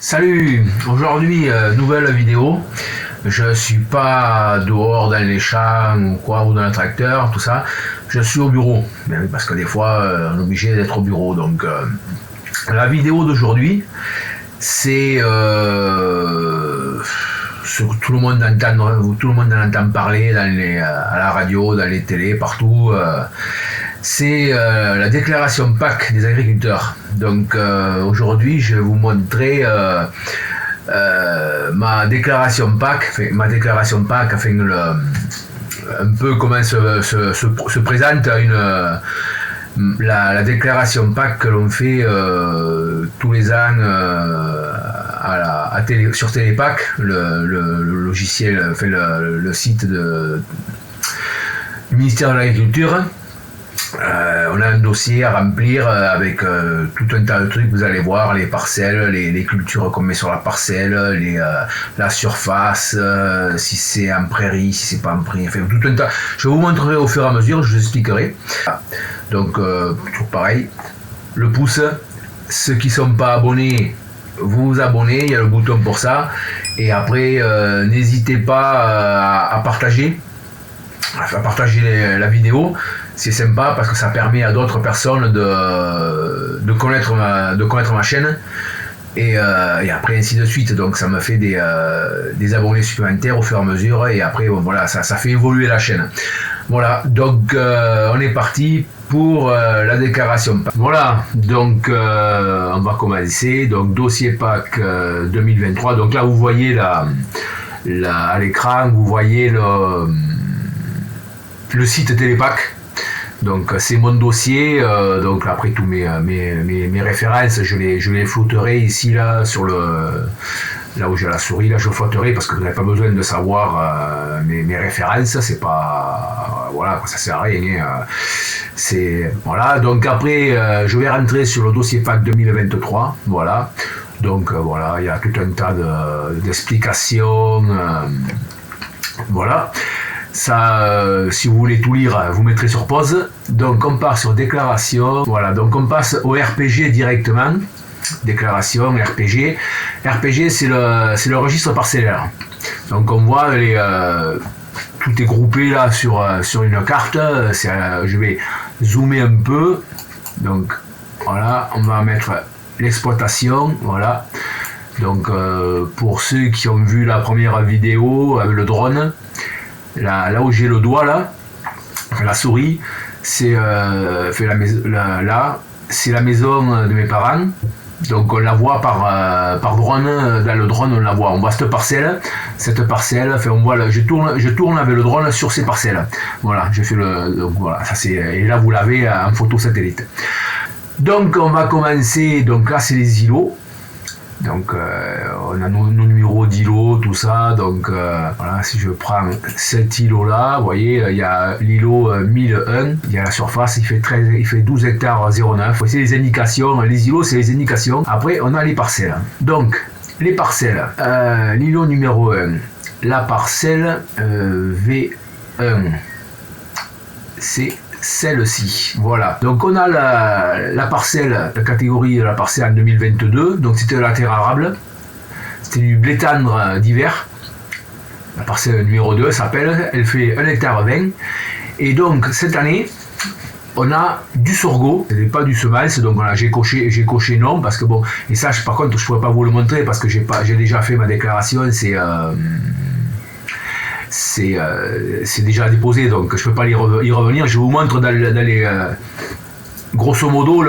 Salut, aujourd'hui nouvelle vidéo. Je suis pas dehors dans les champs ou quoi, ou dans le tracteur, tout ça. Je suis au bureau. Ben oui, parce que des fois on est obligé d'être au bureau. Donc la vidéo d'aujourd'hui, c'est ce que tout le monde entend parler à la radio, dans les télés, partout. C'est la déclaration PAC des agriculteurs. Donc aujourd'hui, je vais vous montrer ma déclaration PAC, afin un peu comment se présente la déclaration PAC que l'on fait tous les ans sur Télépac, le logiciel, le site du ministère de l'Agriculture. On a un dossier à remplir avec tout un tas de trucs. Vous allez voir les parcelles, les cultures qu'on met sur la parcelle, la surface, si c'est en prairie, si c'est pas en prairie, enfin, tout un tas. Je vous montrerai au fur et à mesure, je vous expliquerai. Donc toujours pareil, le pouce. Ceux qui sont pas abonnés, vous vous abonnez, il y a le bouton pour ça. Et après, n'hésitez pas à partager la vidéo. C'est sympa parce que ça permet à d'autres personnes de connaître ma chaîne et après ainsi de suite. Donc ça me fait des abonnés supplémentaires au fur et à mesure, et après voilà, ça fait évoluer la chaîne. Voilà, donc on est parti pour la déclaration. Voilà, donc on va commencer. Donc dossier PAC 2023. Donc là vous voyez à l'écran, vous voyez le site Télépac. Donc c'est mon dossier, donc après tous mes références, je les flouterai ici là là où j'ai la souris, là je flouterai parce que vous n'avez pas besoin de savoir mes références, c'est pas voilà, ça sert à rien. C'est voilà, donc après je vais rentrer sur le dossier PAC 2023, voilà. Donc voilà, il y a tout un tas d'explications, voilà. Ça, si vous voulez tout lire, vous mettrez sur pause. Donc on part sur déclaration. Voilà, donc on passe au RPG directement. Déclaration, RPG. RPG, c'est le registre parcellaire. Donc on voit tout est groupé là sur une carte. Je vais zoomer un peu. Donc voilà, on va mettre l'exploitation. Voilà. Donc pour ceux qui ont vu la première vidéo avec le drone, là où j'ai le doigt là, la souris, c'est c'est la maison de mes parents. Donc on la voit par drone. Dans le drone on la voit. On voit cette parcelle. Enfin on voit je tourne avec le drone sur ces parcelles. Voilà, je fais donc voilà, ça c'est. Et là vous l'avez en photo satellite. Donc on va commencer. Donc là c'est les îlots. Donc on a nos numéros d'îlots, tout ça. Donc voilà, si je prends cet îlot là, vous voyez, il y a l'îlot 1001, il y a la surface, il fait 12 hectares 09. C'est les indications, les îlots c'est les indications. Après on a les parcelles. Donc les parcelles, l'îlot numéro 1, la parcelle V1, c'est celle-ci, voilà. Donc on a la parcelle, la catégorie de la parcelle en 2022, donc c'était de la terre arable, c'était du blé tendre d'hiver. La parcelle numéro 2 s'appelle, elle fait 1 hectare 20, et donc cette année on a du sorgho, ce n'est pas du semence, donc voilà, j'ai coché non, parce que bon, et ça par contre je ne pourrais pas vous le montrer parce que j'ai déjà fait ma déclaration, c'est déjà déposé, donc je ne peux pas y revenir. Je vous montre dans les grosso modo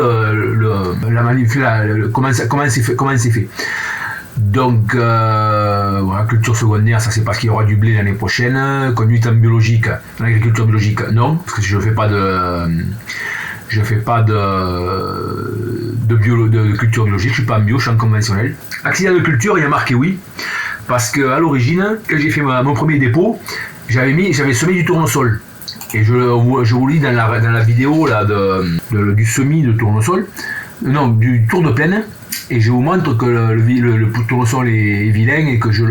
comment c'est fait. Donc voilà, culture secondaire, ça c'est parce qu'il y aura du blé l'année prochaine. Conduite en biologique, en agriculture biologique, non, parce que je fais pas de culture biologique, je suis pas en bio, je suis en conventionnel. Accident de culture, il y a marqué oui. Parce qu'à l'origine, quand j'ai fait mon premier dépôt, j'avais semé du tournesol. Et je vous lis dans la vidéo là, du semis de tournesol, non, du tour de plaine, et je vous montre que le tournesol est vilain et que je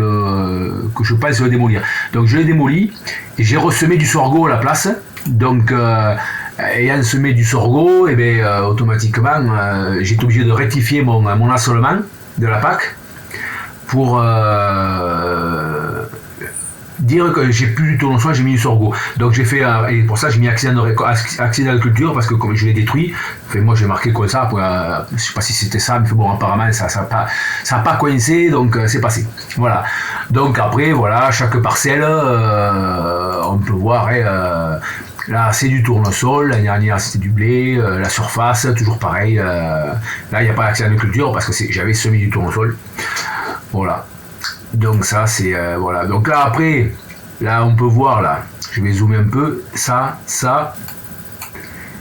pense le démolir. Donc je l'ai démoli et j'ai ressemé du sorgho à la place. Donc ayant semé du sorgho, et automatiquement j'ai été obligé de rectifier mon assolement de la PAC. pour dire que j'ai plus du tournesol, j'ai mis du sorgho. Donc j'ai fait, et pour ça j'ai mis accident de culture, parce que comme je l'ai détruit, enfin, moi j'ai marqué comme ça, je sais pas si c'était ça, mais bon, apparemment ça a pas coincé, donc c'est passé. Voilà. Donc après, voilà, chaque parcelle, on peut voir, là c'est du tournesol, l'année dernière c'était du blé, la surface, toujours pareil. Là il n'y a pas d'accident de culture, parce que j'avais semé du tournesol. Voilà. Donc ça c'est voilà. Donc là après, là on peut voir, là, je vais zoomer un peu, ça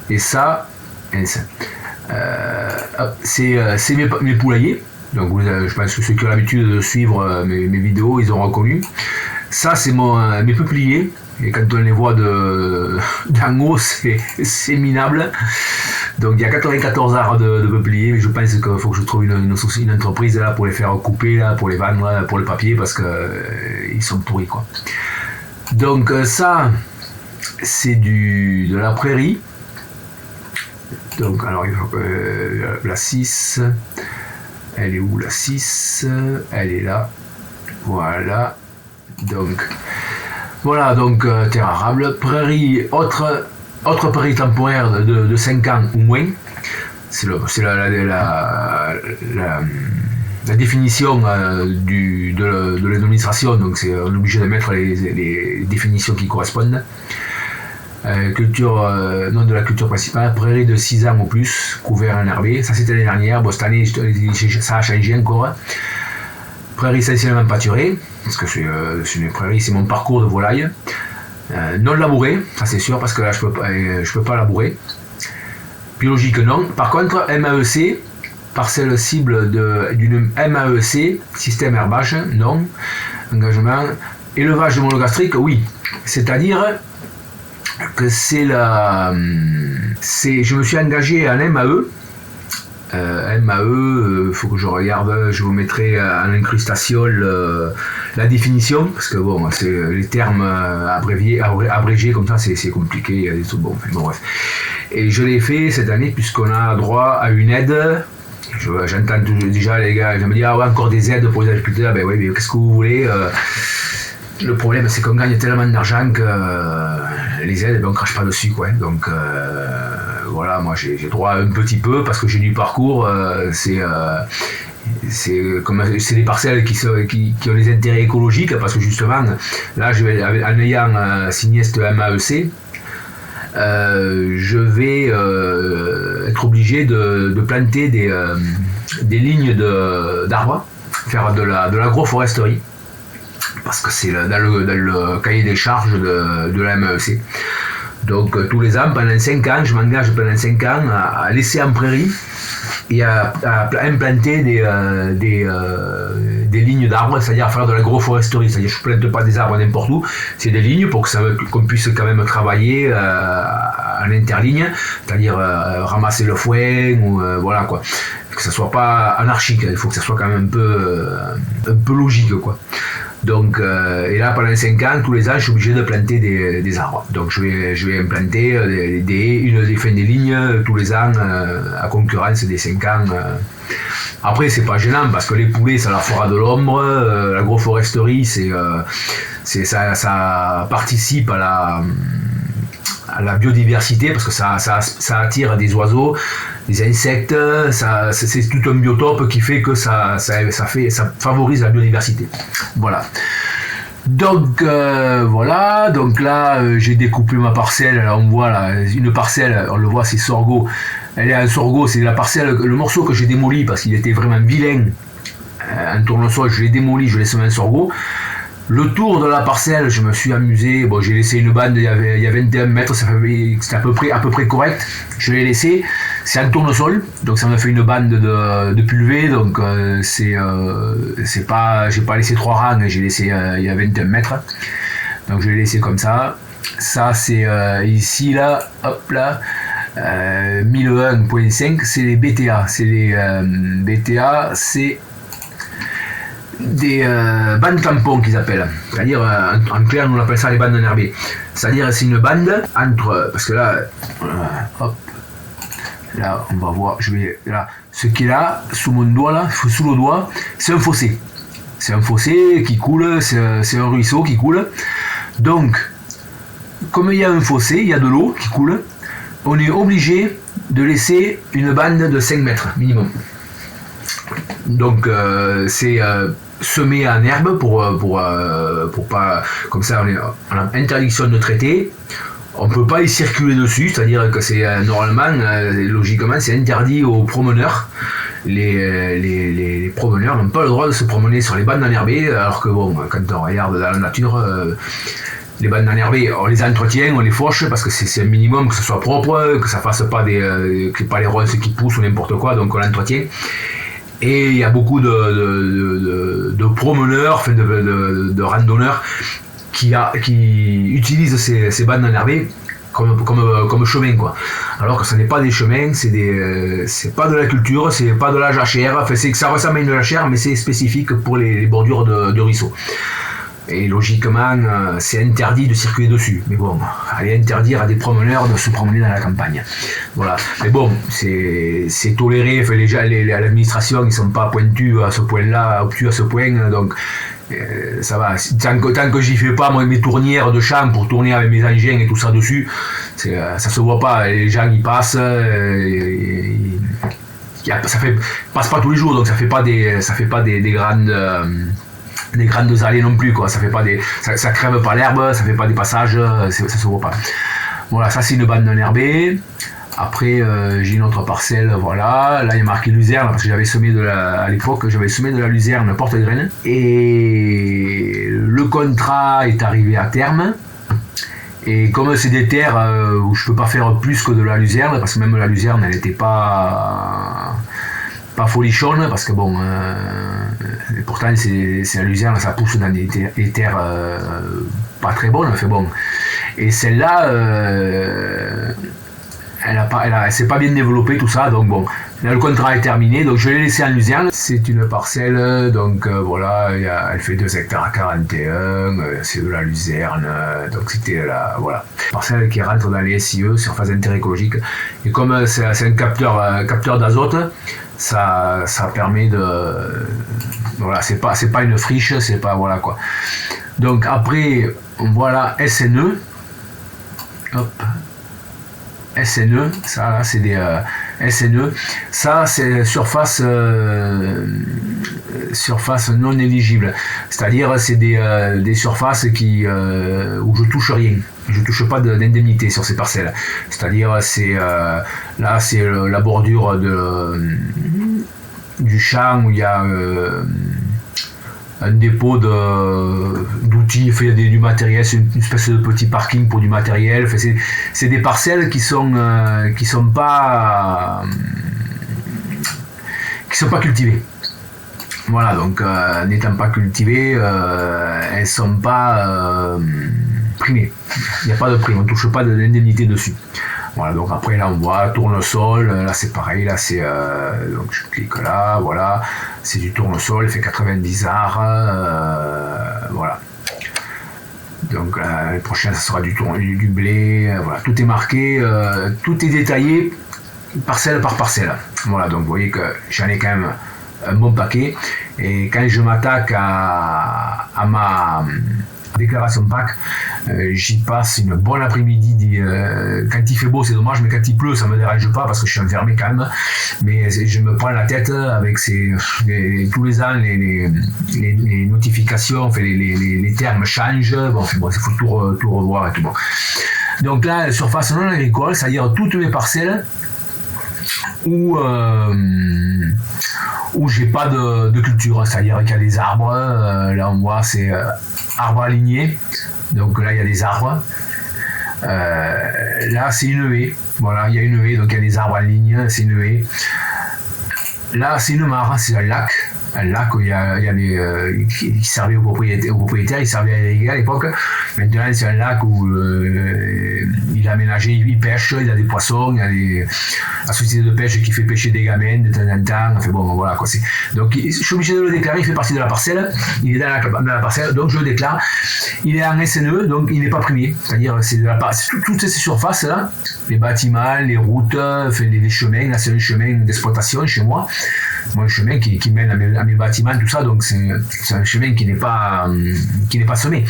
et ça, c'est mes poulaillers. Donc je pense que ceux qui ont l'habitude de suivre mes vidéos, ils ont reconnu. Ça c'est mes peupliers. Et quand on les voit d'en haut, c'est minable. Donc il y a 94 arbres de peupliers, mais je pense qu'il faut que je trouve une entreprise là, pour les faire couper, là, pour les vendre, là, pour le papier, parce que ils sont pourris, quoi. Donc ça, c'est de la prairie. Donc alors il faut que la 6, elle est où la 6? Elle est là. Voilà. Donc voilà, donc terre arable, prairie, autre prairie temporaire de 5 ans ou moins. C'est la définition de l'administration, donc on est obligé de mettre les définitions qui correspondent. Culture, nom de la culture principale, prairie de 6 ans ou plus, couvert en herbé. Ça c'était l'année dernière, bon, cette année ça a changé encore. Prairie essentiellement pâturée, parce que c'est une prairie, c'est mon parcours de volaille. Non labouré, ça c'est sûr, parce que là je peux pas labourer. Biologique non. Par contre, MAEC, parcelle cible d'une MAEC, système herbage, non. Engagement. Élevage de monogastrique, oui. C'est-à-dire que je me suis engagé à MAE. MAE, faut que je regarde, je vous mettrai en incrustation la définition, parce que bon, c'est les termes abrégés comme ça, c'est compliqué, il y a des trucs, bon bref. Et je l'ai fait cette année puisqu'on a droit à une aide. J'entends déjà les gars, je me dis, ah ouais, encore des aides pour les agriculteurs, ben oui, mais qu'est-ce que vous voulez le problème, c'est qu'on gagne tellement d'argent que les aides, ben, on crache pas dessus, quoi. Donc voilà, moi j'ai droit un petit peu parce que j'ai du parcours. C'est des parcelles qui ont des intérêts écologiques, parce que justement, là, en ayant signé cette MAEC, je vais être obligé de planter des lignes d'arbres, faire de l'agroforesterie, parce que c'est dans le cahier des charges de la MAEC. Donc tous les ans, pendant 5 ans, je m'engage pendant 5 ans à laisser en prairie et à implanter des lignes d'arbres, c'est-à-dire à faire de l'agroforesterie. C'est-à-dire que je ne plante pas des arbres n'importe où, c'est des lignes pour qu'on puisse quand même travailler en interligne, c'est-à-dire ramasser le foin, ou voilà quoi. Que ça ne soit pas anarchique, il faut que ça soit quand même un peu logique, quoi. Donc, et là, pendant 5 ans, tous les ans, je suis obligé de planter des arbres. Donc, je vais implanter des lignes tous les ans à concurrence des 5 ans. Après, c'est pas gênant parce que les poulets, ça leur fera de l'ombre. L'agroforesterie, ça participe à la biodiversité, parce que ça attire des oiseaux, des insectes, c'est tout un biotope qui fait que ça favorise la biodiversité. Voilà. Donc voilà, donc là j'ai découpé ma parcelle, là on voit là, une parcelle, on le voit, c'est sorgho. Elle est en sorgho, c'est la parcelle, le morceau que j'ai démoli parce qu'il était vraiment vilain. En tournesol, je l'ai démoli, je l'ai semé en sorgho. Le tour de la parcelle, je me suis amusé. Bon, j'ai laissé une bande, il y a 21 mètres, c'était à peu près correct. Je l'ai laissé, c'est un tournesol, donc ça m'a fait une bande de pulvée, donc j'ai pas laissé 3 rangs, j'ai laissé il y a 21 mètres. Donc je l'ai laissé comme ça. Ça c'est ici là, hop là. 1001.5, c'est les BTA. C'est les BTA, c'est des bandes tampons qu'ils appellent. C'est-à-dire, en clair, on appelle ça les bandes enherbées. C'est-à-dire, c'est une bande entre. Parce que là, hop. Là, on va voir. Là, ce qui est là, sous mon doigt, là, sous le doigt, c'est un fossé. c'est un fossé qui coule, c'est un ruisseau qui coule. Donc, comme il y a un fossé, il y a de l'eau qui coule, on est obligé de laisser une bande de 5 mètres minimum. Donc, c'est semé en herbe pour pas, comme ça on a interdiction de traiter. On ne peut pas y circuler dessus, c'est-à-dire que c'est normalement, logiquement, c'est interdit aux promeneurs. Les promeneurs n'ont pas le droit de se promener sur les bandes enherbées, alors que bon, quand on regarde dans la nature, les bandes enherbées, on les entretient, on les fauche, parce que c'est un minimum que ce soit propre, que ça fasse pas que pas les ronces qui poussent ou n'importe quoi, donc on l'entretient. Et il y a beaucoup de promeneurs, de randonneurs qui utilisent ces bandes enherbées comme chemin, quoi. Alors que ce n'est pas des chemins, c'est pas de la culture, c'est pas de la jachère, enfin, ça ressemble à une jachère, mais c'est spécifique pour les bordures de ruisseaux. Et logiquement, c'est interdit de circuler dessus. Mais bon, aller interdire à des promeneurs de se promener dans la campagne. Voilà. Mais bon, c'est toléré. Enfin, l'administration, ils sont pas pointus à ce point-là, obtus à ce point. Donc, ça va. Tant que j'y fais pas moi, mes tournières de champ pour tourner avec mes engins et tout ça dessus, ça se voit pas. Les gens, ils passent. Passe pas tous les jours, donc ça fait pas des grandes allées non plus, quoi. Ça fait pas ça crève pas l'herbe, ça fait pas des passages, ça se voit pas. Voilà, ça c'est une bande enherbée. Après j'ai une autre parcelle, voilà. Là il y a marqué luzerne parce que à l'époque j'avais semé de la luzerne porte-graine. Et le contrat est arrivé à terme. Et comme c'est des terres où je peux pas faire plus que de la luzerne, parce que même la luzerne elle était pas folichonne, parce que bon, pourtant c'est la luzerne, ça pousse dans des terres pas très bonnes, fait bon. Et celle-là, elle s'est pas bien développée, tout ça, donc bon, là le contrat est terminé, donc je l'ai laissé en luzerne. C'est une parcelle, donc voilà, elle fait 2 hectares à 41, c'est de la luzerne, donc c'était voilà, parcelle qui rentre dans les SIE, surface d'intérêt écologique, et comme c'est un capteur d'azote, ça permet voilà, c'est pas une friche, c'est pas, voilà quoi. Donc après, voilà, SNE, hop, SNE, ça là c'est des SNE, ça c'est surface non éligible, c'est-à-dire c'est des surfaces où je touche rien, je touche pas d'indemnité sur ces parcelles, c'est-à-dire là c'est la bordure du champ où il y a un dépôt d'outils, il y a du matériel, c'est une espèce de petit parking pour du matériel. Enfin, c'est des parcelles qui sont pas cultivées. Voilà, donc n'étant pas cultivées, elles sont pas primées. Il n'y a pas de prime, on ne touche pas d'indemnité dessus. Voilà, donc après là on voit tournesol, là c'est pareil, là c'est donc je clique là, voilà, c'est du tournesol, il fait 90 arts, voilà. Donc le prochain ça sera du blé, voilà, tout est marqué, tout est détaillé parcelle par parcelle. Voilà, donc vous voyez que j'en ai quand même un bon paquet, et quand je m'attaque à ma déclaration PAC, j'y passe une bonne après-midi. Quand il fait beau c'est dommage, mais quand il pleut ça me dérange pas parce que je suis enfermé quand même, mais je me prends la tête avec tous les ans les notifications, enfin, les termes changent, bon il faut tout revoir et tout. Bon. Donc là, surface non agricole, c'est-à-dire toutes mes parcelles où j'ai pas de culture, c'est-à-dire qu'il y a des arbres, là on voit c'est arbres alignés, donc là il y a des arbres, là c'est une haie, voilà, il y a une haie, donc il y a des arbres en ligne, c'est une haie, là c'est une mare, c'est un lac où il y a des qui servaient aux propriétaires, il servait à irriguer à l'époque. Maintenant c'est un lac où il est aménagé, il pêche, il y a des poissons, il y a la société de pêche qui fait pêcher des gamines de temps en temps, enfin bon voilà quoi. Donc je suis obligé de le déclarer, il fait partie de la parcelle, il est dans la parcelle, donc je le déclare. Il est en SNE, donc il n'est pas primé, c'est-à-dire c'est toutes ces surfaces là, les bâtiments, les routes, les chemins, là c'est un chemin d'exploitation chez moi. Mon chemin qui mène à mes bâtiments, tout ça, donc c'est un chemin qui n'est pas semé.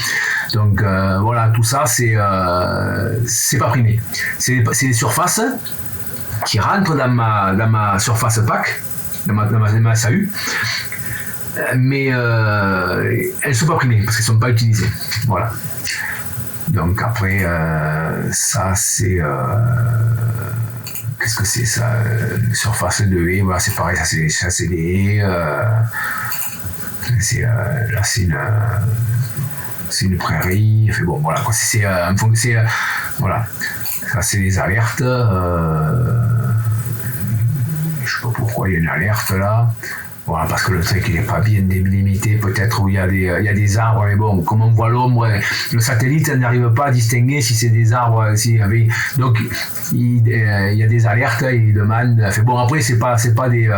Donc voilà, tout ça c'est pas primé. C'est les surfaces qui rentrent dans ma surface PAC, dans ma SAU, mais elles ne sont pas primées parce qu'elles ne sont pas utilisées. Voilà. Donc après, ça c'est... qu'est-ce que c'est ça, surface de haie, voilà, c'est pareil, ça c'est des haies. Là c'est une prairie. Enfin, bon, voilà, quoi, voilà. Ça c'est les alertes. Je sais pas pourquoi il y a une alerte là. Voilà, parce que le truc il n'est pas bien délimité, peut-être où il y a des arbres, mais bon, comme on voit l'ombre, le satellite n'arrive pas à distinguer si c'est des arbres, donc il y a des alertes, il demande, enfin bon, après c'est pas des,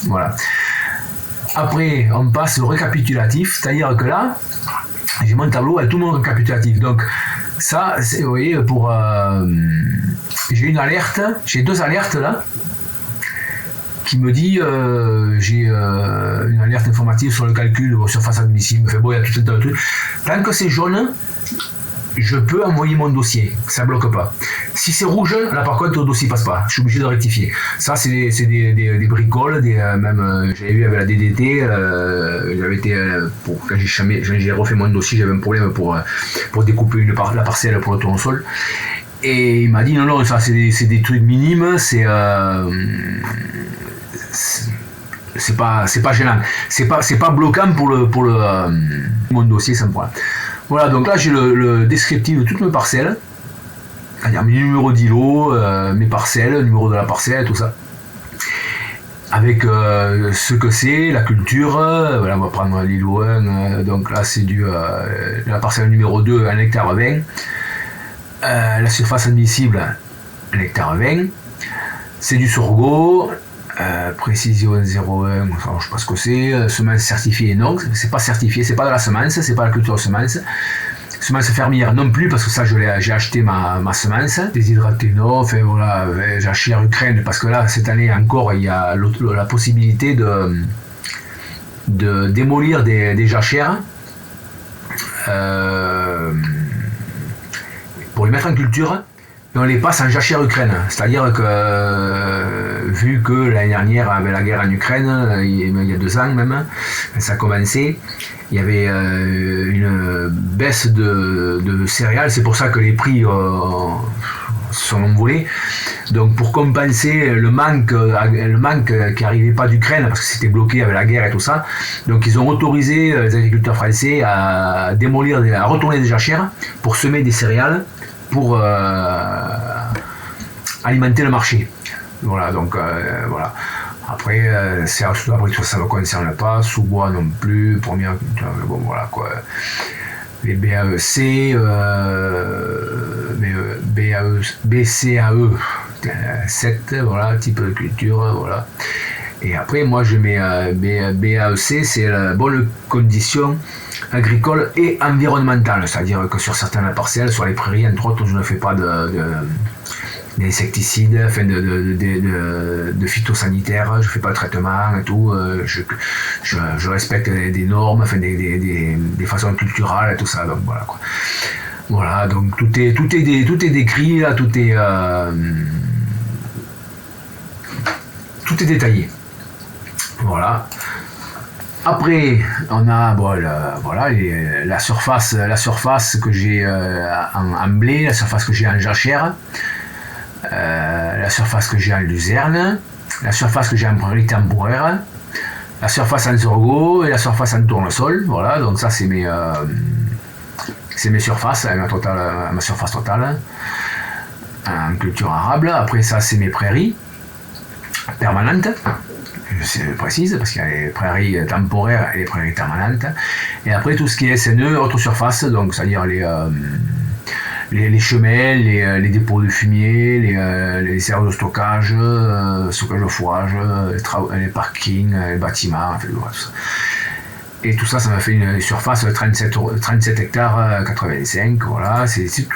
voilà. Après on passe au récapitulatif, c'est-à-dire que là, j'ai mon tableau avec tout mon récapitulatif, donc ça, vous voyez, j'ai deux alertes là, qui me dit j'ai une alerte informative sur le calcul de surface admissible. Enfin bon, il y a tout un tas de trucs. Tant que c'est jaune, je peux envoyer mon dossier, ça bloque pas. Si c'est rouge, là par contre le dossier passe pas, je suis obligé de rectifier. Ça c'est des bricoles, même j'avais eu avec la DDT, j'avais été quand j'ai refait mon dossier, j'avais un problème pour découper la parcelle pour le tournesol. Et il m'a dit non, ça c'est des trucs minimes, c'est pas gênant, c'est pas bloquant pour mon dossier sans problème. Voilà, donc là j'ai le descriptif de toutes mes parcelles, c'est-à-dire mes numéros d'îlot, mes parcelles, le numéro de la parcelle, tout ça, avec ce que c'est, la culture. Voilà, on va prendre l'îlot 1, donc là c'est la parcelle numéro 2, 1 hectare 20, la surface admissible 1 hectare 20, c'est du sorgho. Précision 01, je ne sais pas ce que c'est, semence certifiée, non, c'est pas certifié, c'est pas de la semence, c'est pas la culture de semence. Semence fermière non plus, parce que ça j'ai acheté ma semence, déshydratée non, enfin voilà, j'ai acheté à Ukraine, parce que là, cette année encore, il y a la possibilité de démolir des jachères pour les mettre en culture. Et on les passe en jachère Ukraine, c'est-à-dire que vu que l'année dernière avec la guerre en Ukraine, il y a 2 ans même, ça a commencé, il y avait une baisse de céréales, c'est pour ça que les prix sont envolés. Donc pour compenser le manque qui n'arrivait pas d'Ukraine, parce que c'était bloqué avec la guerre et tout ça, donc ils ont autorisé les agriculteurs français à retourner des jachères pour semer des céréales, pour alimenter le marché. Voilà, donc voilà. Après, tout ça ne me concerne pas, sous-bois non plus, première, bon voilà quoi. Les BAEC, BCAE 7, voilà, type de culture, voilà. Et après, moi je mets BAEC, c'est la bonne condition agricole et environnementale, c'est-à-dire que sur certaines parcelles, sur les prairies, entre autres, je ne fais pas d'insecticides, enfin de phytosanitaires, je ne fais pas de traitement et tout, je respecte des normes, enfin des façons culturales et tout ça, donc voilà quoi. Voilà, donc tout est décrit là, tout est détaillé. Voilà. Après, on a la surface que j'ai en blé, la surface que j'ai en jachère, la surface que j'ai en luzerne, la surface que j'ai en prairie temporaire, la surface en sorgho et la surface en tournesol. Voilà, donc ça c'est mes surfaces, ma surface totale en culture arable. Après ça c'est mes prairies permanentes. Je précise, parce qu'il y a les prairies temporaires et les prairies permanentes. Et après, tout ce qui est SNE, autre surface, donc c'est-à-dire les chemins, les dépôts de fumier, les aires de stockage de fourrage, les parkings, les bâtiments, enfin, tout ça. Et tout ça, ça m'a fait une surface de 37 hectares 85, voilà.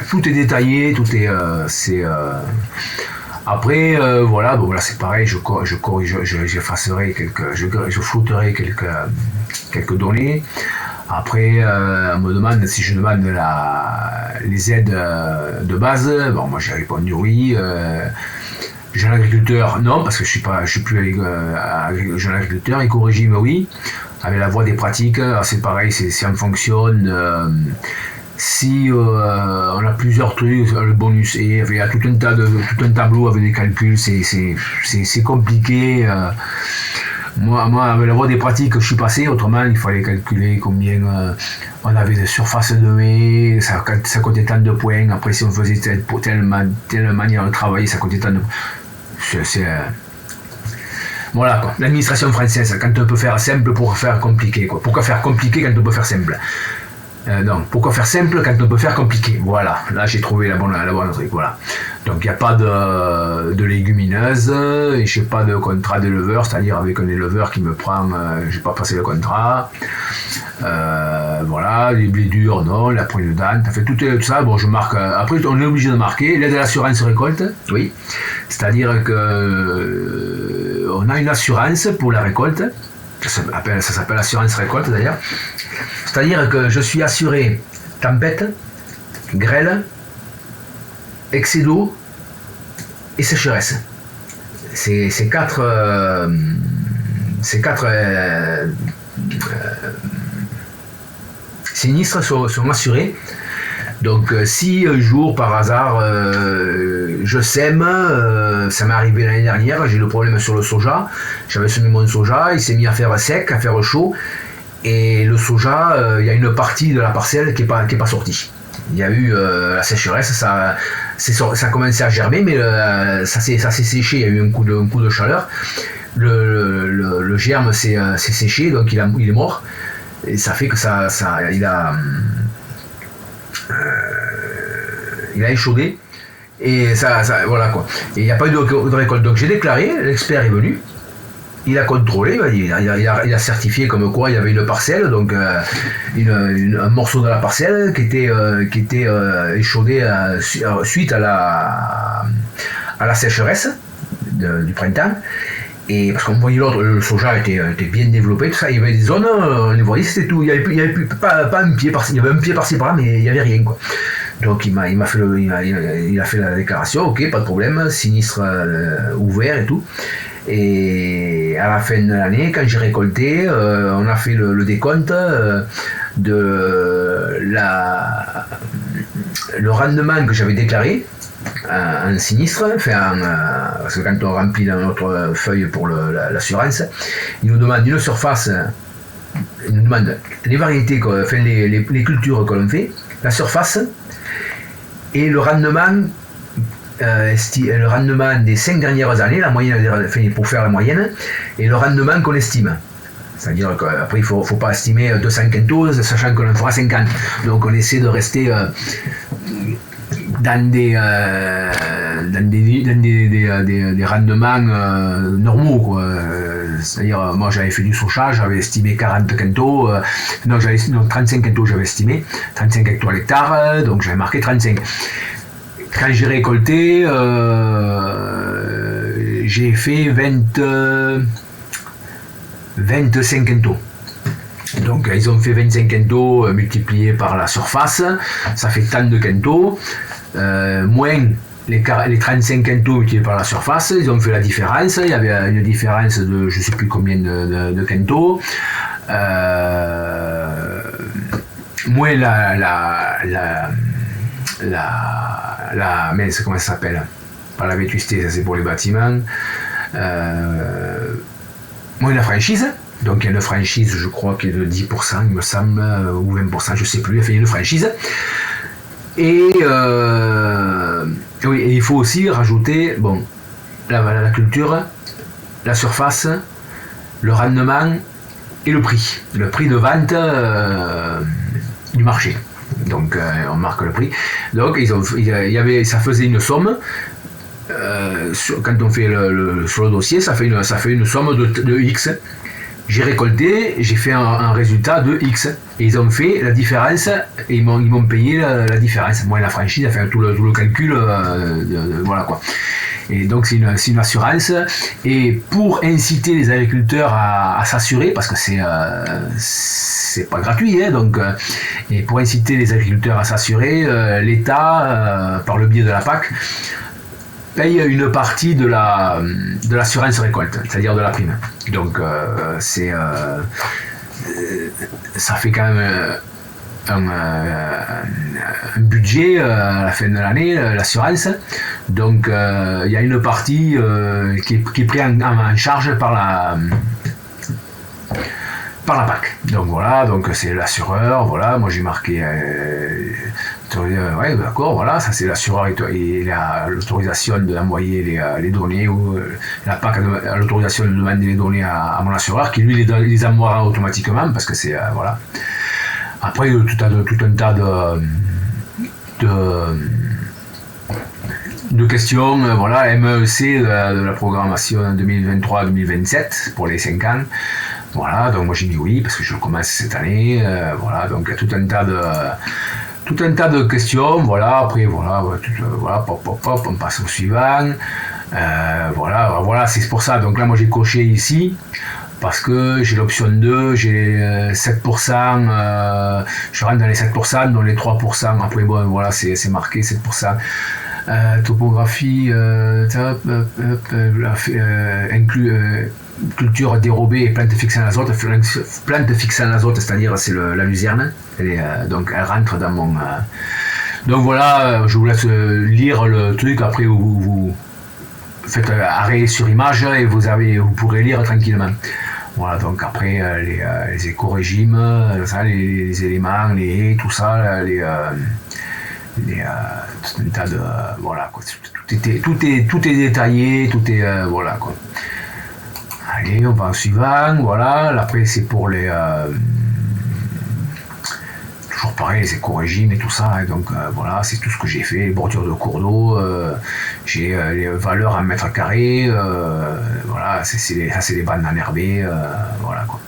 Tout est détaillé, tout est... Après, voilà, bon, là c'est pareil, j'effacerai je flouterai quelques données. Après, on me demande si je demande les aides de base. Bon, moi j'ai répondu oui. Jeune agriculteur, non, parce que je suis plus jeune agriculteur. Éco-régime, oui. Avec la voie des pratiques, c'est pareil, c'est en fonction de, si on a plusieurs trucs, le bonus et il y a tout un tableau avec des calculs, c'est compliqué. Moi, avec la voie des pratiques, je suis passé. Autrement, il fallait calculer combien on avait de surface de haies, ça coûtait tant de points. Après, si on faisait telle manière de travailler, ça coûtait tant de points. Voilà quoi. L'administration française, quand on peut faire simple pour faire compliqué quoi. Pourquoi faire compliqué quand on peut faire simple? Non, pourquoi faire simple quand on peut faire compliqué? Voilà, là j'ai trouvé la bonne truc, voilà. Donc il n'y a pas de légumineuses, et je n'ai pas de contrat d'éleveur, c'est-à-dire avec un éleveur qui me prend, j'ai pas passé le contrat. Voilà, les blés durs, non, la prune d'âne, fait tout ça, bon je marque, après on est obligé de marquer, l'aide à l'assurance récolte, oui, c'est-à-dire que on a une assurance pour la récolte, ça s'appelle assurance récolte d'ailleurs, c'est-à-dire que je suis assuré tempête, grêle, excès d'eau et sécheresse. Ces quatre sinistres sont assurés. Donc si un jour par hasard je sème, ça m'est arrivé l'année dernière, j'ai eu le problème sur le soja, j'avais semé mon soja, il s'est mis à faire sec, à faire chaud, et le soja, il y a une partie de la parcelle qui est pas sortie. Il y a eu la sécheresse, ça a commencé à germer, mais ça s'est séché, il y a eu un coup de chaleur, le germe s'est séché, donc il est mort, et ça fait que il a échaudé, et voilà quoi. Et il n'y a pas eu de récolte, donc j'ai déclaré, l'expert est venu, il a contrôlé, il a certifié comme quoi il y avait une parcelle, donc un morceau de la parcelle qui était échaudé suite à la sécheresse du printemps. Et parce qu'on voyait l'autre, le soja était bien développé, tout ça, il y avait des zones, on les voyait, c'était tout, il n'y avait pas un pied par-ci, il y avait un pied par-ci par-là, mais il n'y avait rien quoi. Donc il a fait la déclaration, ok, pas de problème, sinistre ouvert et tout. Et à la fin de l'année, quand j'ai récolté, on a fait le décompte de le rendement que j'avais déclaré en sinistre, parce que quand on remplit dans notre feuille pour l'assurance, il nous demande une surface, il nous demande les variétés, les cultures que l'on fait, la surface et le rendement des 5 dernières années, la moyenne pour faire la moyenne, et le rendement qu'on estime. C'est-à-dire qu'après, il ne faut pas estimer 200 quintaux, sachant qu'on en fera 50. Donc on essaie de rester dans des rendements normaux, quoi. C'est-à-dire, moi j'avais fait du soja, j'avais estimé 40 quintaux, 35 quintaux j'avais estimé, 35 hectares à l'hectare, donc j'avais marqué 35. Quand j'ai récolté, j'ai fait 25 quintaux. Donc ils ont fait 25 quintaux multipliés par la surface, ça fait tant de quintaux, moins les 35 quintaux multipliés par la surface, ils ont fait la différence, il y avait une différence de je ne sais plus combien de quintaux, moins mais comment ça s'appelle, pas la vétusté, ça c'est pour les bâtiments, moins la franchise. Donc il y a une franchise, je crois, qui est de 10%, il me semble, ou 20%, je ne sais plus, il a fait une franchise. Et oui, et il faut aussi rajouter la culture, la surface, le rendement et le prix de vente du marché. Donc on marque le prix. Donc ça faisait une somme. Quand on fait sur le dossier, ça fait une somme de X. J'ai récolté, j'ai fait un résultat de X. Et ils ont fait la différence, et ils m'ont payé la différence. Moi, la franchise a fait tout le calcul, voilà quoi. Et donc c'est une assurance. Et pour inciter les agriculteurs à s'assurer, parce que c'est pas gratuit, hein, donc, et pour inciter les agriculteurs à s'assurer, l'État, par le biais de la PAC, paye une partie de l'assurance récolte, c'est-à-dire de la prime. Donc ça fait quand même un budget à la fin de l'année, l'assurance. Donc il y a une partie qui est prise en charge par la PAC. Donc voilà, donc c'est l'assureur, voilà, moi j'ai marqué ouais, d'accord, voilà, ça c'est l'assureur, il a l'autorisation d'envoyer les données, ou la PAC a l'autorisation de demander les données à mon assureur, qui lui les envoiera automatiquement, parce que c'est, voilà. Après, tout un tas de questions, voilà, MEEC de la programmation 2023-2027 pour les 5 ans. Voilà, donc moi j'ai dit oui, parce que je commence cette année, voilà, donc il y a tout un tas de questions, voilà, après, voilà, on passe au suivant, voilà, c'est pour ça, donc là moi j'ai coché ici, parce que j'ai l'option 2, j'ai 7%, je rentre dans les 7%, dans les 3%, après bon, voilà, c'est marqué 7%. Topographie, inclut culture dérobée et plantes fixées en azote. Plantes fixées en azote, c'est-à-dire c'est la luzerne. Donc elle rentre dans mon. Donc voilà, je vous laisse lire le truc. Après vous faites arrêt sur image et vous pourrez lire tranquillement. Voilà, donc après les éco-régimes, les éléments, les haies, tout ça, tout un tas de voilà quoi, tout est détaillé, tout est voilà quoi. Allez, on va au suivant, voilà. Après c'est pour les toujours pareil, les éco-régimes et tout ça, et donc voilà, c'est tout ce que j'ai fait, les bordures de cours d'eau, j'ai les valeurs en mètres carrés, voilà, ça c'est les bandes enherbées, voilà quoi.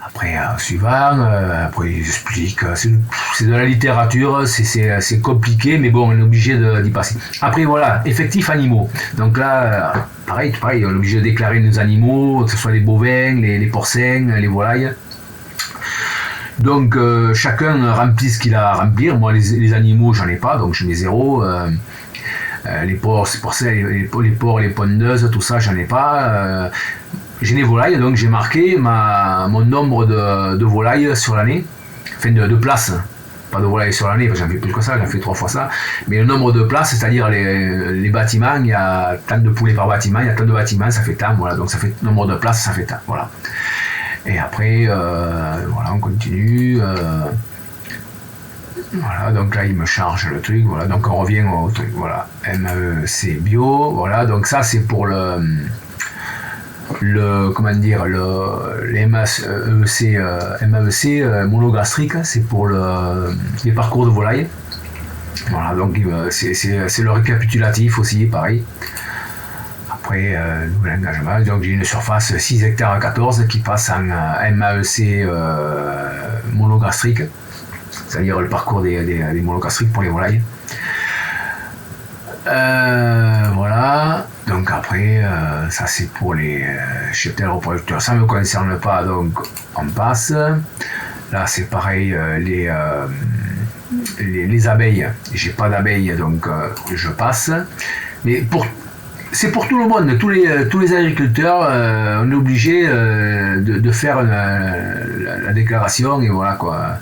Après, suivant, après ils expliquent, c'est de la littérature, c'est compliqué, mais bon, on est obligé d'y passer. Après, voilà, effectifs animaux. Donc là, pareil, on est obligé de déclarer nos animaux, que ce soit les bovins, les porcins, les volailles. Donc, chacun remplit ce qu'il a à remplir. Moi, les animaux, j'en ai pas, donc je mets 0. Les porcs, c'est pour ça, les porcs, les pondeuses, tout ça, j'en ai pas. J'ai des volailles, donc j'ai marqué mon nombre de volailles sur l'année, enfin de places, pas de volailles sur l'année, parce que j'en fais plus que ça, j'en fais 3 fois ça, mais le nombre de places, c'est-à-dire les bâtiments, il y a tant de poulets par bâtiment, il y a tant de bâtiments, ça fait tant, voilà, donc ça fait nombre de places, ça fait tant, voilà. Et après, voilà, on continue, voilà, donc là il me charge le truc, voilà, donc on revient au truc, voilà, MEEC bio, voilà, donc ça c'est pour comment dire, les MEEC monogastrique, c'est pour les parcours de volaille. Voilà, donc c'est le récapitulatif aussi, pareil. Après, nouvel engagement, donc j'ai une surface 6 hectares à 14 qui passe en MEEC monogastrique, c'est-à-dire le parcours des monogastriques pour les volailles. Voilà, donc après ça c'est pour les cheptels reproducteurs, ça ne me concerne pas, donc on passe. Là c'est pareil, les abeilles, j'ai pas d'abeilles, donc je passe. Mais c'est pour tout le monde, tous les agriculteurs, on est obligé de faire la déclaration, et voilà quoi.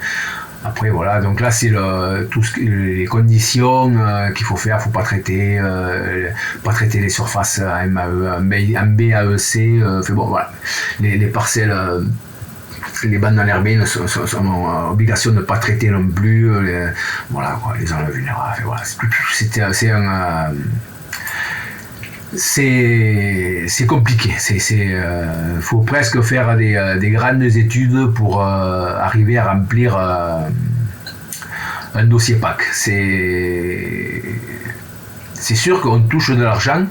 Après voilà, donc là c'est les conditions qu'il faut faire, faut pas traiter les surfaces en BAEC, bon voilà, les parcelles, les bandes enherbées sont en obligation de ne pas traiter non plus, voilà quoi, les zones vulnérables, voilà, c'est compliqué, faut presque faire des grandes études pour arriver à remplir un dossier PAC. C'est sûr qu'on touche de l'argent,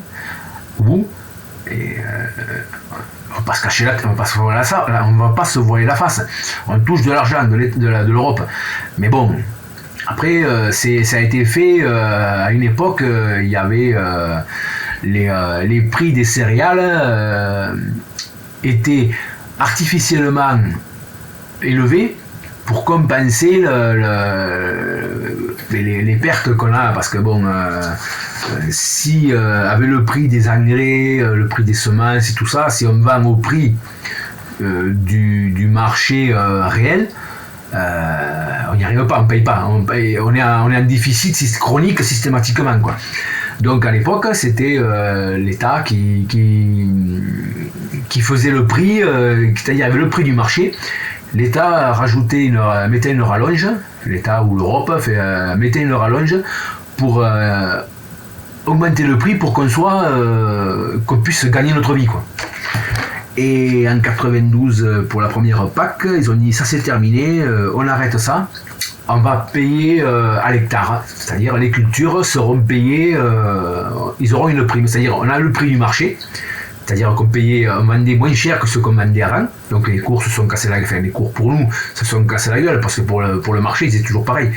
vous, et on va pas se cacher on va pas se voiler la face, on touche de l'argent de l'Europe, mais bon, Après, ça a été fait à une époque, il y avait les prix des céréales étaient artificiellement élevés pour compenser les pertes qu'on a, parce que bon, si avec le prix des engrais, le prix des semences et tout ça, si on vend au prix du marché réel, on n'y arrive pas, on ne paye pas, on est en déficit chronique systématiquement, quoi. Donc à l'époque, c'était l'État qui faisait le prix, c'est-à-dire avec le prix du marché. L'État mettait une rallonge, l'État ou l'Europe mettait une rallonge pour augmenter le prix pour qu'on puisse gagner notre vie, quoi. Et en 92, pour la première PAC, ils ont dit ça c'est terminé, on arrête ça, on va payer à l'hectare, c'est-à-dire les cultures seront payées, ils auront une prime, c'est-à-dire on a le prix du marché, c'est-à-dire qu'on vendait moins cher que ce qu'on vendait avant, donc les cours se sont cassés la gueule, enfin les cours pour nous se sont cassés la gueule, parce que pour le marché ils étaient toujours pareil.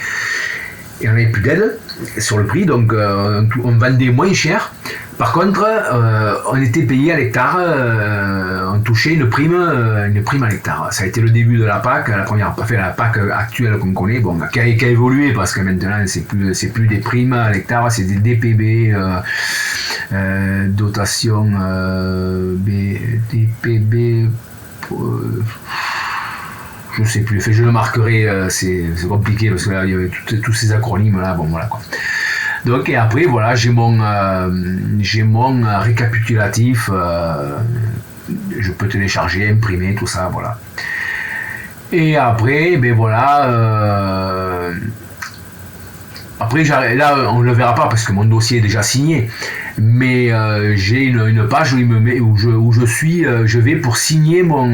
Et on n'avait plus d'aide sur le prix, donc on vendait moins cher. Par contre, on était payé à l'hectare, on touchait une prime à l'hectare. Ça a été le début de la PAC, la PAC actuelle qu'on connaît, bon, qui a évolué parce que maintenant c'est plus des primes à l'hectare, c'est des DPB, dotation DPB. Je ne sais plus, je le marquerai, c'est compliqué parce que là il y avait tous ces acronymes là, bon voilà quoi. Donc et après voilà, j'ai mon récapitulatif, je peux télécharger, imprimer, tout ça, voilà. Et après, ben voilà, après là on ne le verra pas parce que mon dossier est déjà signé, mais j'ai une page où il me met, où je vais pour signer mon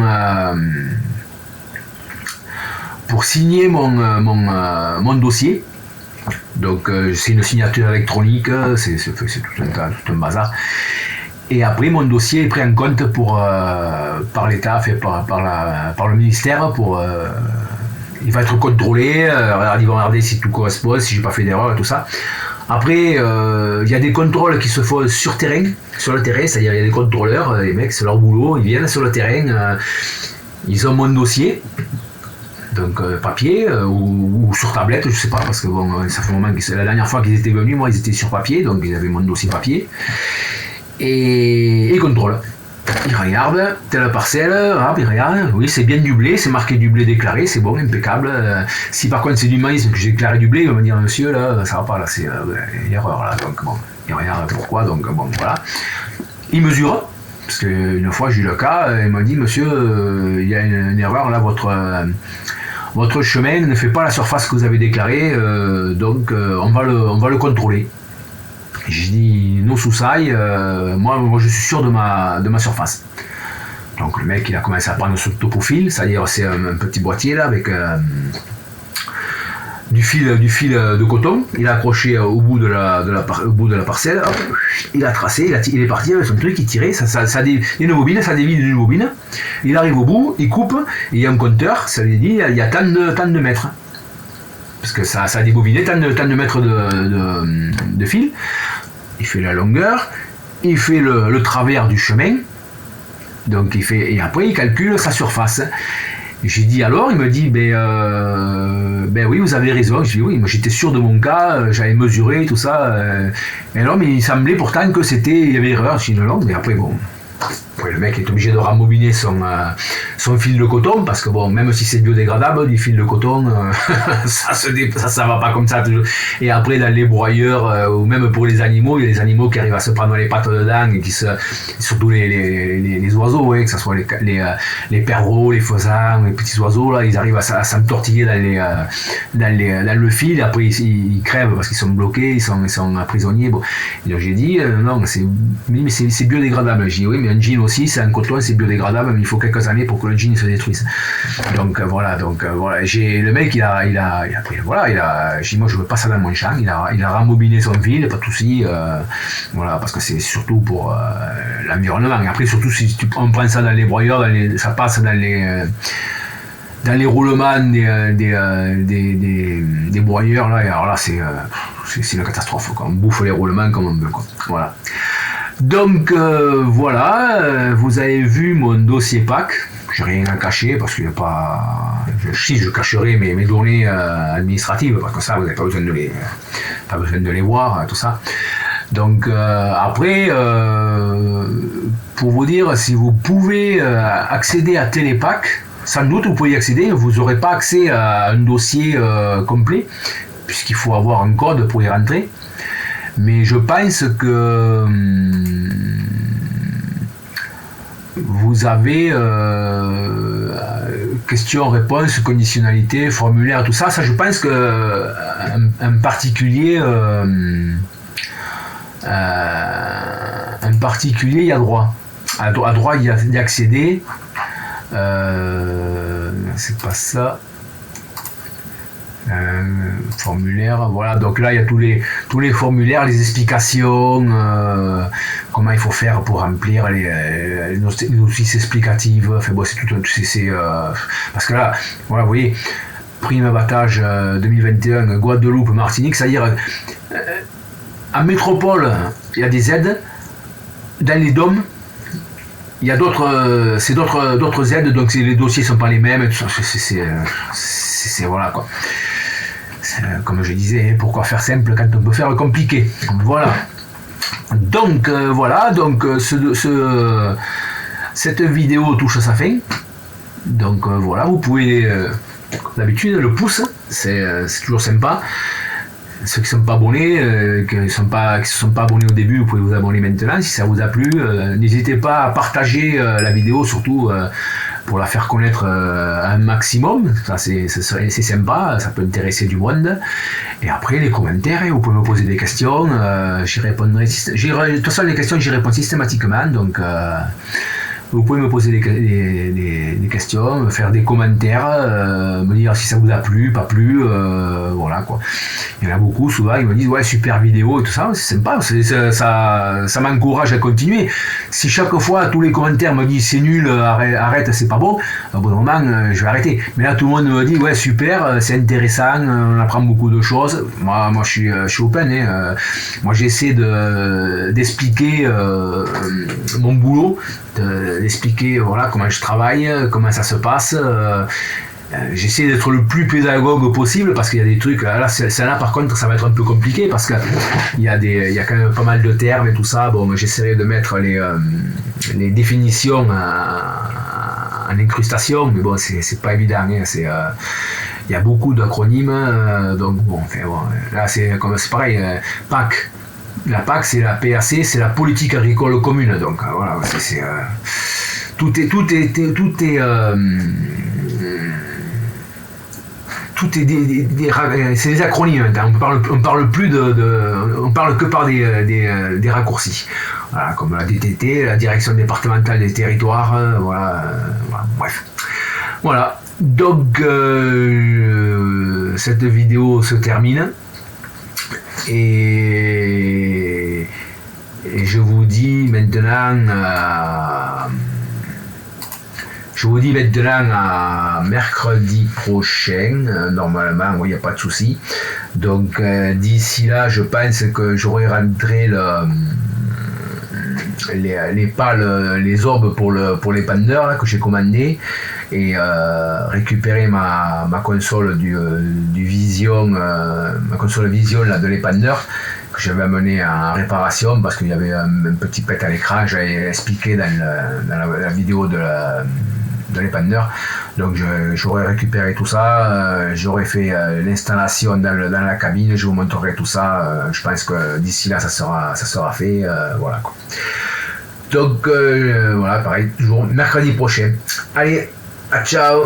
dossier. Donc c'est une signature électronique, c'est tout un bazar. Et après mon dossier est pris en compte par l'État, fait par le ministère, il va être contrôlé, ils vont regarder si tout correspond, si j'ai pas fait d'erreur et tout ça. Après, il y a des contrôles qui se font sur le terrain, c'est-à-dire il y a des contrôleurs, les mecs c'est leur boulot, ils viennent sur le terrain, ils ont mon dossier. Donc papier ou sur tablette, je sais pas, parce que bon, ça fait un moment que la dernière fois qu'ils étaient venus, moi ils étaient sur papier, donc ils avaient mon dossier papier. Et ils contrôlent. Ils regardent, telle parcelle, hop, ils regardent, oui c'est bien du blé, c'est marqué du blé déclaré, c'est bon, impeccable. Si par contre c'est du maïs que j'ai déclaré du blé, ils vont me dire monsieur là, ça va pas là, c'est une erreur là, donc bon, ils regardent pourquoi, donc bon voilà. Ils mesurent. Parce qu'une fois j'ai eu le cas, il m'a dit monsieur, il y a une erreur là, votre chemin ne fait pas la surface que vous avez déclarée, donc on va le contrôler. J'ai dit no souci, moi je suis sûr de ma surface. Donc le mec il a commencé à prendre son topofil, c'est-à-dire c'est un petit boîtier là avec du fil de coton, il a accroché au bout de la parcelle, hop, il a tracé, il est parti avec son truc, il tirait, ça une bobine, ça dévide une bobine, il arrive au bout, il coupe, il y a un compteur, ça lui dit il y a tant de mètres. Parce que ça a débobiné tant de mètres de fil, il fait la longueur, il fait le travers du chemin, donc et après il calcule sa surface. J'ai dit alors, il me dit ben oui vous avez raison. J'ai dit oui, moi j'étais sûr de mon cas, j'avais mesuré tout ça, et alors mais il semblait pourtant que il y avait erreur. J'ai dit non, mais après bon, le mec est obligé de rembobiner son fil de coton, parce que bon, même si c'est biodégradable, du fil de coton, ça va pas comme ça toujours. Et après dans les broyeurs, ou même pour les animaux, il y a des animaux qui arrivent à se prendre les pattes dedans, et surtout les oiseaux, que ce soit les perdreaux, les faisans, les petits oiseaux, là, ils arrivent à s'entortiller dans le fil, et après ils crèvent parce qu'ils sont bloqués, ils sont prisonniers. Bon. Et donc j'ai dit non, c'est biodégradable. J'ai dit oui, mais un jean aussi, c'est un coton, c'est biodégradable, mais il faut quelques années pour que le jean se détruise. Donc voilà, le mec il a pris, voilà, j'ai dit moi je veux pas ça dans mon champ, il a rembobiné son fil, pas de souci, voilà, parce que c'est surtout pour l'environnement. Et après surtout si on prend ça dans les broyeurs, ça passe dans dans les roulements des broyeurs, là, et alors là, c'est une catastrophe, quoi. On bouffe les roulements comme on veut, quoi. Voilà. Donc, voilà, vous avez vu mon dossier PAC. J'ai rien à cacher parce qu'il n'y a pas. Si je cacherai mes données administratives, parce que ça, vous n'avez pas besoin de les voir, tout ça. Donc après, pour vous dire, si vous pouvez accéder à Télépac, sans doute vous pouvez y accéder, vous n'aurez pas accès à un dossier complet, puisqu'il faut avoir un code pour y rentrer. Mais je pense que vous avez questions-réponses, conditionnalités, formulaires, tout ça. Ça, je pense que un particulier y a droit. A droit d'y accéder. C'est pas ça. Formulaire, voilà, donc là il y a tous les formulaires, les explications, comment il faut faire pour remplir les notices explicatives, enfin bon, c'est tout parce que là, voilà, vous voyez, prime abattage 2021, Guadeloupe, Martinique, c'est-à-dire en métropole, il y a des aides, dans les DOM, il y a d'autres aides, donc les dossiers ne sont pas les mêmes, tout ça, c'est voilà quoi. Comme je disais, pourquoi faire simple quand on peut faire compliqué. Voilà. Donc voilà, donc cette vidéo touche à sa fin. Donc voilà, vous pouvez d'habitude le pouce, c'est toujours sympa. Ceux qui ne sont pas abonnés, qui ne se sont pas abonnés au début, vous pouvez vous abonner maintenant si ça vous a plu. N'hésitez pas à partager la vidéo, surtout pour la faire connaître un maximum. Ça c'est sympa, ça peut intéresser du monde. Et après les commentaires, vous pouvez me poser des questions, j'y répondrai. De toute façon les questions j'y réponds systématiquement, donc vous pouvez me poser des questions, me faire des commentaires, me dire si ça vous a plu, pas plu, voilà quoi. Il y en a beaucoup, souvent ils me disent ouais super vidéo et tout ça, c'est sympa, ça m'encourage à continuer. Si chaque fois tous les commentaires me disent c'est nul, arrête, c'est pas bon, au bout d'un moment je vais arrêter. Mais là tout le monde me dit ouais super, c'est intéressant, on apprend beaucoup de choses. Moi je suis open, hein. Moi j'essaie d'expliquer mon boulot, d'expliquer voilà comment je travaille, comment ça se passe. J'essaie d'être le plus pédagogue possible parce qu'il y a des trucs là par contre ça va être un peu compliqué parce que il y a quand même pas mal de termes et tout ça. Bon, j'essaierai de mettre les définitions en incrustation, mais bon c'est pas évident, hein. Il y a beaucoup d'acronymes, donc bon, enfin, bon là c'est pareil, PAC. La PAC, c'est la PAC, c'est la politique agricole commune. Donc voilà, tout est c'est des acronymes. On parle que par des raccourcis. Voilà, comme la DTT, la Direction départementale des territoires. Voilà, bref. Voilà. Donc cette vidéo se termine. Et je vous dis maintenant à mercredi prochain, normalement, il n'y a pas de souci. Donc d'ici là, je pense que j'aurai rentré les pales, les orbes pour les pandeurs là, que j'ai commandé, et récupérer ma console du Vision, ma console Vision là, de l'épandeur que j'avais amené en réparation parce qu'il y avait un petit pet à l'écran. J'avais expliqué dans la vidéo de l'épandeur. Donc j'aurais récupéré tout ça, j'aurais fait l'installation dans la cabine, je vous montrerai tout ça. Je pense que d'ici là ça sera fait, voilà quoi. Donc voilà, pareil, toujours mercredi prochain. Allez, ciao.